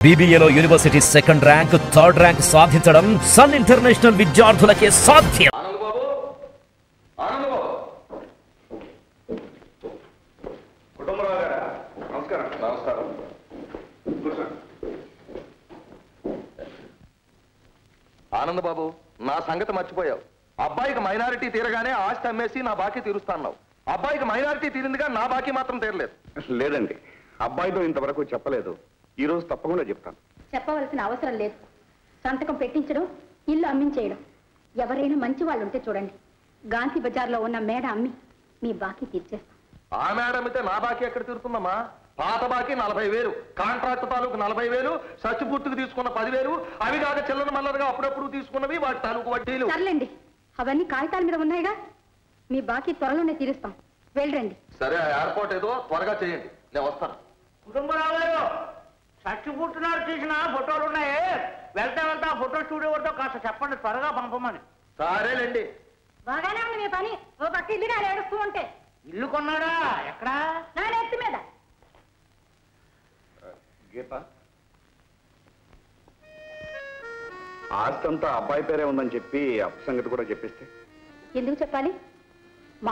BBAలో university second rank, third rank సాధించడం sun international విద్యార్థులకే సాధ్యం. ఆనంద్ బాబు, నా సంగతి మర్చిపోయావు. అబ్బాయికి మైనారిటీ తీరగానే ఆస్తి అమ్మేసి నా బాకీ తీరుస్తాన్నావు. అబ్బాయికి మైనారిటీ తీరిందిగా నా బాకీ మాత్రం తీరలేదు. లేదండి, అబ్బాయితో ఇంతవరకు చెప్పలేదు. ఈ రోజు తప్పకుండా చెప్తాను. చెప్పవలసిన అవసరం లేదు. సంతకం పెట్టించడం, ఇల్లు అమ్మించేయడం. ఎవరైనా మంచి వాళ్ళు ఉంటే చూడండి, గాంధీ బజార్లో ఉన్న మేడ అమ్మి మీ బాకీ తీర్చేస్తాం. ఆ మేడ అమ్మితే నా బాకీ ఎక్కడ తీరుతుందమ్మా? పాత బాకీ 40,000, కాంట్రాక్ట్ తాలూకు 40,000, సచ్చిపుట్టుకు తీసుకున్న 10,000, అవి కాక చిల్లర మల్లరగా అప్పుడప్పుడు తీసుకున్నవి వాటి తాలూకు వడ్డీలు. సర్లేండి, అవన్నీ కాగితాల మీద ఉన్నాయిగా. మీ బాకీ త్వరలోనే తీరుస్తాం. వెళ్ళండి. సరే, ఆ ఏర్పాటు ఏదో త్వరగా చేయండి, నేను వస్తాను. కుటుంబరావు గారు, చచ్చిపుట్టినారు తీసిన ఫోటోలు ఉన్నాయి. వెళ్తా ఫోటో స్టూడియో వద్ద కాస్త చెప్పండి, త్వరగా పంపమని. సరేలేండి. బాగానే ఉంది మీ పని. ఓ పక్క ఇల్లు గారు ఏడుస్తూ ఉంటే. ఇల్లు కొన్నాడా? ఎక్కడా? నా నెత్తి మీద. గీత, ఆస్తి అంతా అబ్బాయి పేరే ఉందని చెప్పి అప్పు సంగతి కూడా చెప్పిస్తే. ఎందుకు చెప్పాలి?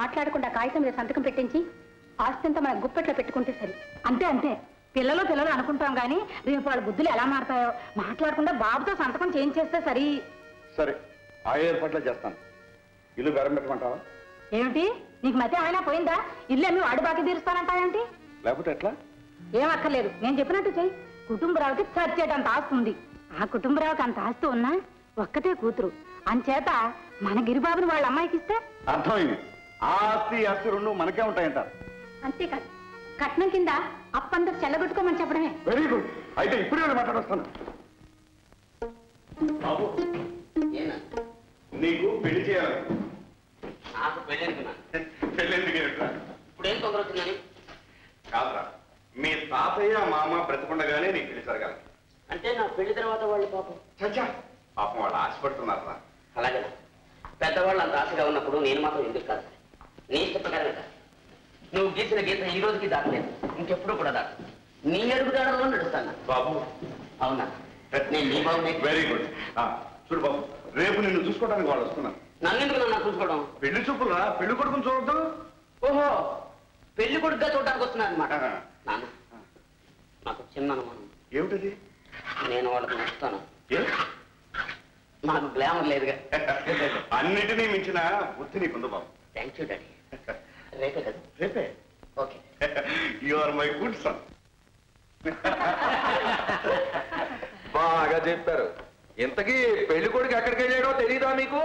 మాట్లాడకుండా కాగితం మీద సంతకం పెట్టించి ఆస్తి అంతా మన గుప్పెట్లో పెట్టుకుంటే సరి. అంతే. పిల్లలు అనుకుంటాం కానీ రేపు వాళ్ళ బుద్ధులు ఎలా మారుతాయో. మాట్లాడకుండా బాబుతో సంతకం చేయించేస్తే సరి. సరే, ఆ ఏర్పాట్లే చేస్తాను. ఇల్లు బేరం పెట్టమంటావా? ఏమిటి, నీకు మధ్య ఆయన పోయిందా? ఇల్లు అమ్మి వాడి బాకీ తీరుస్తానంటావేంటి? లేకపోతే ఎట్లా? ఏం అక్కర్లేదు, నేను చెప్పినట్టు చెయ్యి. కుటుంబరావుకి చచ్చేటంత ఆస్తి ఉంది. ఆ కుటుంబరావుకి అంత ఆస్తి ఉన్నా ఒక్కతే కూతురు. అంచేత మన గిరిబాబుని వాళ్ళ అమ్మాయికి ఇస్తే. అర్థమైంది. ఆ ఆస్తి రెండు మనకే ఉంటాయంటారు. అంతేకాదు, కట్నం కింద అప్పందరు చెల్లగొట్టుకోమని చెప్పడమే. Very good. అయితే ఇప్పుడే మాట్లాడొస్తాను. బాబు, నీకు పెళ్లి చేయాలి. నాకు పెళ్ళి పెళ్ళెందుకు? ఇప్పుడు ఏం తొందర వచ్చిందని కాదురా, మీ తాతయ్య మామ బ్రతికుండగానే నీకు పెళ్లి జరగాలి. అంటే నా పెళ్లి తర్వాత వాళ్ళు పాపం. చచ్చా, పాపం వాళ్ళు ఆశపడుతున్నారా? అలాగే పెద్దవాళ్ళు అంత ఆశగా ఉన్నప్పుడు నేను మాత్రం ఎందుకు కాదు? నీ ఇష్ట ప్రకారమే కాదు. నువ్వు గీసిన గీత ఈ రోజుకి దాటలేదు, ఇంకెప్పుడు కూడా దాటు. నీ అడుగుదాడలో నడుస్తాను. బాబు, అవునా? నేను నీ బాబునే. Very good. చూడు బాబు, రేపు నిన్ను చూసుకోవడానికి వాళ్ళు వస్తున్నారు. నన్నెందుకు నన్ను చూసుకోవడం? పెళ్లి చూపులా, పెళ్లి కొడుకుని చూడద్దు. ఓహో, పెళ్లి కొడుకుగా చూడడానికి వస్తున్నారు అనమాట. నాన్న, నాకు చిన్న అనుమానం. ఏమిటది? నేను వాళ్ళకి నచ్చుతాను. నాకు గ్లామర్ లేదుగా. అన్నిటినీ మించిన బుద్ధి నీకుంది బాబు. Thank you daddy. రేపే కదా? రేపే. Okay. You are my good son. బాగా చెప్పారు. ఇంతకీ పెళ్లి కొడుకు ఎక్కడికి వెళ్ళాడో తెలీదా మీకు?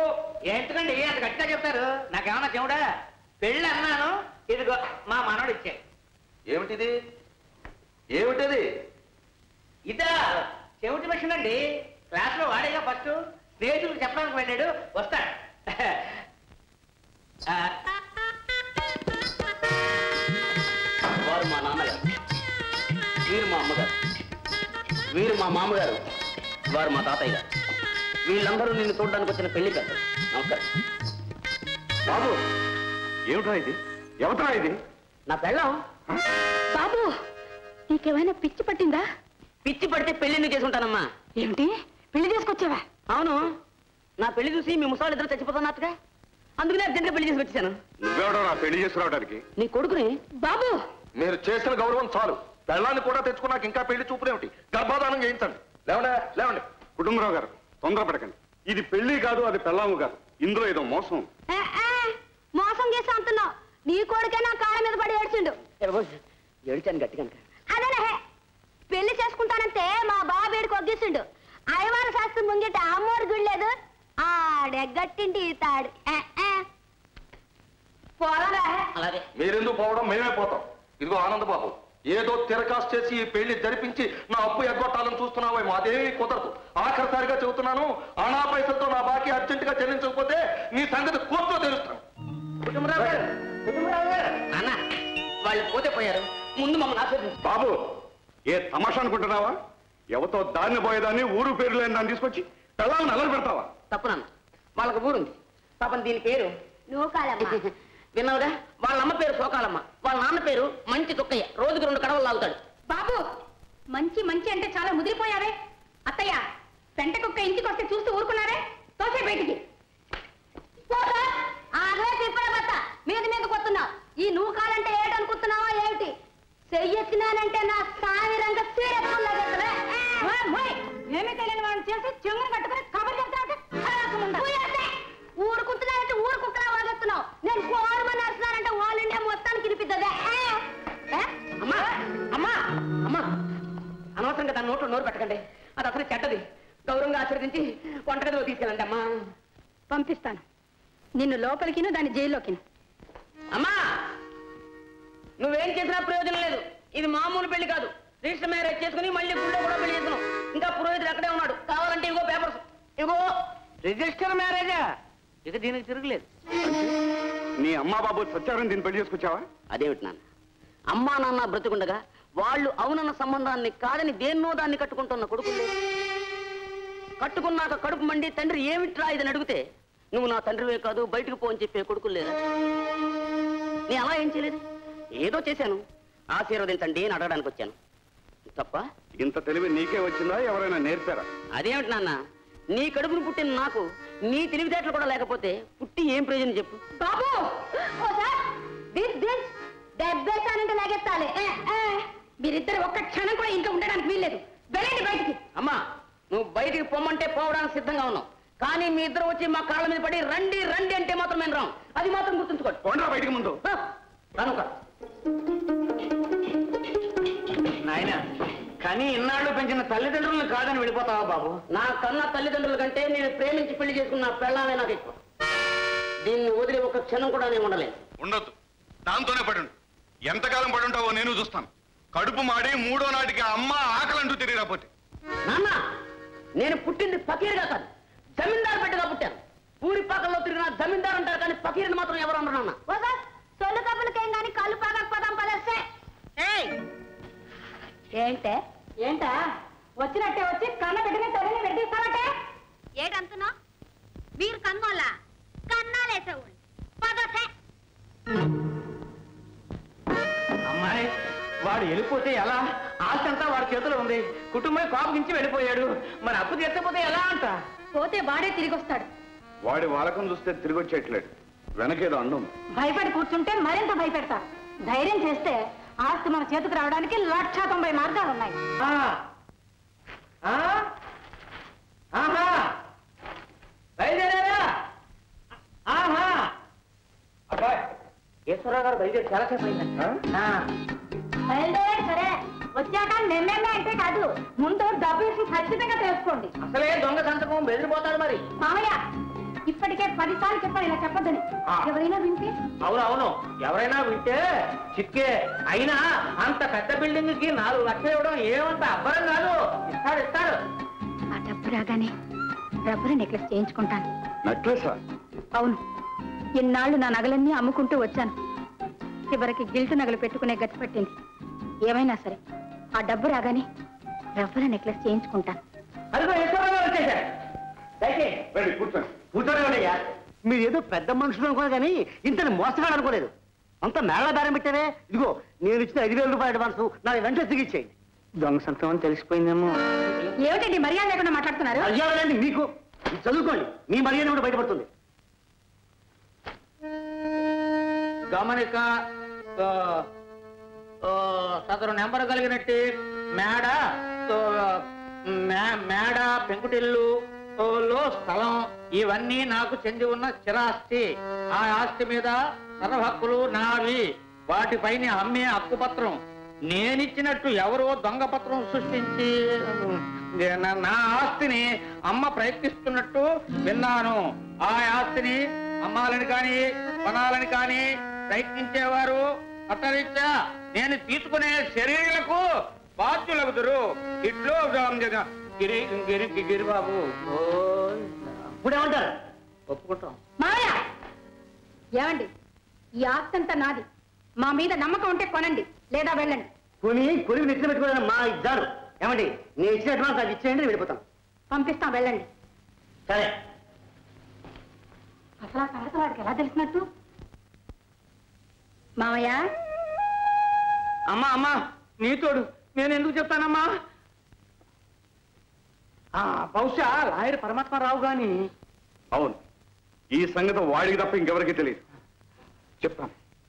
ఏంటండి అంత గట్టిగా చెప్తారు? నాకేమన్నా చెవుడా? పెళ్ళి అన్నాను, ఇదిగో మా మనోడు ఇచ్చాడు. ఏమిటిది? ఏమిటది? ఇదా చెవిటి మిషన్ అండి. క్లాస్ లో వాడేగా ఫస్ట్. స్నేహితులకు చెప్పడానికి వెళ్ళాడు, వస్తాడు. వారు మా నాన్నగారు, వీరు మా అమ్మగారు, వీరు మా మామగారు, వారు మా తాతయ్య గారు. వీళ్ళందరూ నిన్ను చూడడానికి వచ్చిన పెళ్లి కాదు. నమస్కారం బాబు. ఏమిటా ఇది? ఎవటా ఇది? నా పెళ్ళం. బాబు, నీకేమైనా పిచ్చి పట్టిందా? పిచ్చి పడితే పెళ్లి చేసుకుంటానమ్మా. ఏమిటి, పెళ్లి చేసుకొచ్చావా? అవును, నా పెళ్లి చూసి మీ ముసలాళ్ళు ఇద్దరు చచ్చిపోతున్నట్టుగా, అందుకనే అర్జెంట్గా పెళ్లి చేసి వచ్చాను. నువ్వెవడో నా పెళ్లి చేసుకురావడానికి? నీ కొడుకుని. బాబు, మీరు చేసిన గౌరవం చాలు. పెళ్ళాన్ని కూడా తెచ్చుకున్నాక ఇంకా పెళ్లి చూపులేమిటి? గర్భాధానం చేయించండి. లేవండి. కుటుంబరావు గారు, తొందరపడకండి. ఇది పెళ్లి కాదు, అది పెళ్ళాము కాదు. ఇందులో ఏదో మోసం. మోసం చేసి అంటున్నావు. నీ కొడుకే నా కాళ్ళ మీద పడి ఏడ్చిండు. ఏడ్చాను గట్టిగా. అదేలే, పెళ్లి చేసుకుంటానంటే మా బాబేడికి ఒగ్గేసిండు. అయ్యవారి శాస్త్రం ముంగిట అమ్మోరు గుళ్ళలేదు, ఆడెగ్గట్టింటి తాడు. పోరా. అలాగే. మీరెందుకు పోవడం? మేమే పోతాం. ఇదిగో ఆనంద్ బాబు, ఏదో తిరకాసు చేసి ఈ పెళ్లి జరిపించి నా అప్పు ఎగ్గొట్టాలని చూస్తున్నావు. మాదేమీ కుదరదు. ఆఖరిసారిగా చెబుతున్నాను, ఆనా పైసలతో నా బాకీ అర్జెంటుగా చెల్లించకపోతే నీ సంగతి కోర్టులో తెలుస్తాను. కుటుంబరావు గారు, నాన్న, వాళ్ళు పోతే పోయారు, ముందు మమ్మల్ని ఆశీర్వదించు. బాబు, ఏ తమాషా అనుకుంటున్నావా? ఎవతో దాన్ని పోయేదాన్ని ఊరు పేరు లేని దాన్ని తీసుకొచ్చి పెళ్ళాలను అల్లరి పెడతావా? తప్పు నాన్న, వాళ్ళకి ఊరుంది. పాపం దీని పేరు నూకాలమ్మ. విన్నావుగా? వాళ్ళ అమ్మ పేరు సోకాలమ్మ, వాళ్ళ నాన్న పేరు మంచి దుక్కయ్య. రోజుకి 2 కడవలు లాగుతాడు. బాబు, మంచి మంచి అంటే చాలా ముదిరిపోయావే. అత్తయ్య, పెంట కుక్క ఇంటికి వస్తే చూస్తూ ఊరుకున్నారే, తోసే బయటికి. మీద మీద కొత్తున్నావు. ఈ నువ్వు కాలంటే ఏటనుకుంటున్నావా ఏమిటి? చెయ్యెత్తినానంటే నా సాయిరంగా ఏమీ తెలియని వాడిని చేసి చెంగుని కట్టుకుని కబుర్లు చెప్తానంటే ఊరుకుంటున్నానంటే ఊరు కుక్కలా వాగెత్తున్నావు. నేను కోరమని వస్తున్నానంటే ఆల్ ఇండియా మొత్తానికి వినిపిద్దదే. అమ్మా అమ్మా అమ్మా, అనవసరంగా దాని నోట్లో నోరు పెట్టకండి. అది అసలు చెడ్డది. గౌరవంగా ఆశీర్వదించి వంటగదిలో తీసుకెళ్ళండి అమ్మా. పంపిస్తాను. నిన్ను లోపలికిను దాన్ని జైల్లోకిను. అమ్మా, నువ్వేం చేసినా ప్రయోజనం లేదు. ఇది మామూలు పెళ్లి కాదు. రిజిస్టర్ మ్యారేజ్ చేసుకుని మళ్ళీ గుళ్ళో కూడా పెళ్లి చేసుకున్నావు. ఇంకా పురోహితుడు అక్కడే ఉన్నాడు. కావాలంటే ఇగో పేపర్స్ ఇగో. రిజిస్టర్ మ్యారేజా? ఇక దీనికి తిరగలేదు. నీ అమ్మా బాబు సత్యారని దీన్ని పెళ్లి చేసుకొచ్చావా? అదేమిటి నాన్న, అమ్మా నాన్న బ్రతుకుండగా వాళ్ళు అవునన్న సంబంధాన్ని కాదని దేన్నో దాన్ని కట్టుకుంటున్న కొడుకులు. కట్టుకున్నాక కడుపు మండి తండ్రి ఏమిట్రా ఇదని అడిగితే నువ్వు నా తండ్రివే కాదు బయటకు పో అని చెప్పే కొడుకులు లేదా? నేను అలా ఏం చేయలేదు. ఏదో చేశాను. ఆశీర్వదించండి అని అడగడానికి వచ్చాను తప్ప. ఇంత తెలివి నీకే వచ్చిందా, ఎవరైనా నేర్పారా? అదేమిటి నాన్న, నీ కడుపును పుట్టిన నాకు నీ తెలివితేటలు కూడా లేకపోతే పుట్టి ఏం ప్రయోజనం చెప్పు? బాబు డెబ్బేసానంటే లాగెత్తాలి. మీరిద్దరు ఒక్క క్షణం కూడా ఇంట్లో ఉండడానికి వీల్లేదు. వెళ్ళండి బయటికి. అమ్మా, నువ్వు బయటికి పొమ్మంటే పోవడానికి సిద్ధంగా ఉన్నావు. కానీ మీ ఇద్దరు వచ్చి మా కాళ్ళ మీద పడి రండి రండి అంటే మాత్రం మేము రాం. అది మాత్రం గుర్తుంచుకోండి. పోండ్రా బయటికి ముందు. రానుక నాయన, కానీ ఇన్నాళ్ళు పెంచిన తల్లిదండ్రులను కాదని వెళ్ళిపోతావా బాబు? నా కన్న తల్లిదండ్రుల కంటే నేను ప్రేమించి పెళ్లి చేసుకున్న పెళ్ళామే నాకు ఎక్కువ. దీన్ని వదిలి ఒక క్షణం కూడా నేను ఉండలేదు. ఉండొద్దు, దాంతోనే పడుండు. ఎంతకాలం పడుంటావో నేను చూస్తాను. కడుపు మాడి 3వ నాటికి అమ్మ ఆకలంటూ తిరిగి రాపోతే. నాన్న, నేను పుట్టింది ఫకీర్గా కాదు, జమీందారు బిడ్డగా పుట్టాను. పూరి పాకల్లో తిరిగిన జమీందారు అంటారు కానీ ఫకీర్ని మాత్రం ఎవరు అన్నారు నాన్న. సొల్లు కబులకేం గాని కళ్ళు పాగకపోదాం పదేస్తే. ఏంటే ఏంటా వచ్చినట్టే వచ్చి కన్న బిడ్డని తల్లిని వెడ్డిస్తానంటే ఏటంటున్నా? మీరు కన్నోళ్ళ కన్నాలేసేవాళ్ళు పదసే. అమ్మాయి, వాడు వెళ్ళిపోతే ఎలా? ఆస్తి అంతా వాడి చేతిలో ఉంది. కుటుంబం కాపుకించి వెళ్ళిపోయాడు. మరి అప్పు తీర్చకపోతే ఎలా అంట? పోతే వాడే తిరిగి వస్తాడు. వాడి వాలకం చూస్తే తిరిగి వచ్చేయట్లేదు. వెనకేదో అందం. భయపడి కూర్చుంటే మరింత భయపెడతారు. ధైర్యం చేస్తే ఆస్తి మన చేతికి రావడానికి 190 మార్గాలు ఉన్నాయి. బయలుదేరారా? అబ్బాయి, ఈశ్వరరావు గారు బయలుదేరి చాలాసేపు అయిందండి. బయలుదేరాడు సరే, వచ్చాక నిన్నే అంటే కాదు, ముందు డబ్బు వేసి ఖచ్చితంగా తెలుసుకోండి. అసలే దొంగ సంతకం బెదిరిపోతాడు మరి. మామయ్య, ఇప్పటికే 10 సార్లు చెప్పాను ఇలా చెప్పొద్దని. ఎవరైనా వింటే? అవునవును, ఎవరైనా వింటే చిక్కే. అయినా అంత పెద్ద బిల్డింగ్ కి 4 లక్షలు ఇవ్వడం ఏమంత అబ్బరం కాదు. ఇస్తాడు ఇస్తాడు. ఆ డబ్బు రాగానే రబ్బరు నెక్లెస్ చేయించుకుంటాను. నెక్లెసా? అవును, ఇన్నాళ్ళు నా నగలన్నీ అమ్ముకుంటూ వచ్చాను. చివరికి గిల్టు నగలు పెట్టుకునే గతి పట్టింది. ఏమైనా సరే ఆ డబ్బు రాగానే రబ్బరు నెక్లెస్ చేయించుకుంటాను. అదిగో ఈశ్వరరావు గారు వచ్చేసారు. వెళ్ళి కూర్చోండి. కూర్చోండియ్యా. మీరు ఏదో పెద్ద మనుషులు అనుకున్నా కానీ ఇంతని మోసగాడు అనుకోలేదు. అంత మేళ బేరం పెట్టారే. ఇదిగో నేను ఇచ్చిన 5,000 రూపాయల అడ్వాన్స్ నాకు వెంటనే తిరిగిచ్చేయండి. దొంగ సంతం అని తెలిసిపోయిందేమో. ఏమిటండి మర్యాద లేకుండా మాట్లాడుతున్నారు? అయ్యాలండి మీకు. ఇది చదువుకోండి, మీ మర్యాద కూడా బయటపడుతుంది. గమనిక, సదరు నెంబర్ కలిగినట్టు మేడ పెంకుటిల్లు లో స్థలం ఇవన్నీ నాకు చెంది ఉన్న స్థిరాస్తి. ఆ ఆస్తి మీద సర్వహక్కులు నావి. వాటిపైన అమ్మే హక్కుపత్రం నేనిచ్చినట్టు ఎవరో దొంగ పత్రం సృష్టించి నా ఆస్తిని అమ్మ ప్రయత్నిస్తున్నట్టు విన్నాను. ఆ ఆస్తిని అమ్మాలని కాని కొనాలని కాని ప్రయత్నించేవారు అతనిచ్చా నేను తీసుకునే శరీరాలకు బాధ్యులగుదురు. ఇట్లో గిరిబాబు ఇప్పుడేమంటారు? ఒప్పుకుంటాం. మాయా, ఏమండి, ఈ ఆస్తంతా నాది. మా మీద నమ్మకం ఉంటే కొనండి, లేదా వెళ్ళండి. కొని నెత్తి పెట్టుకోవడం మా ఇద్దాను. ఏమండి, నేను ఇచ్చిన అడ్వాన్స్ అది ఇచ్చేయండి, వెళ్ళిపోతాం. పంపిస్తాం, వెళ్ళండి. సరే. అసలు ఆ సంగతి వాడికి ఎలా తెలిసినట్టు? మామయ్య, అమ్మా అమ్మా, నీతోడు నేను ఎందుకు చెప్తానమ్మా? బహుశా లాయర్ పరమాత్మరావు గాని. అవును, ఈ సంగతి వాడికి తప్ప ఇంకెవరికి తెలియదు. చెప్తాను.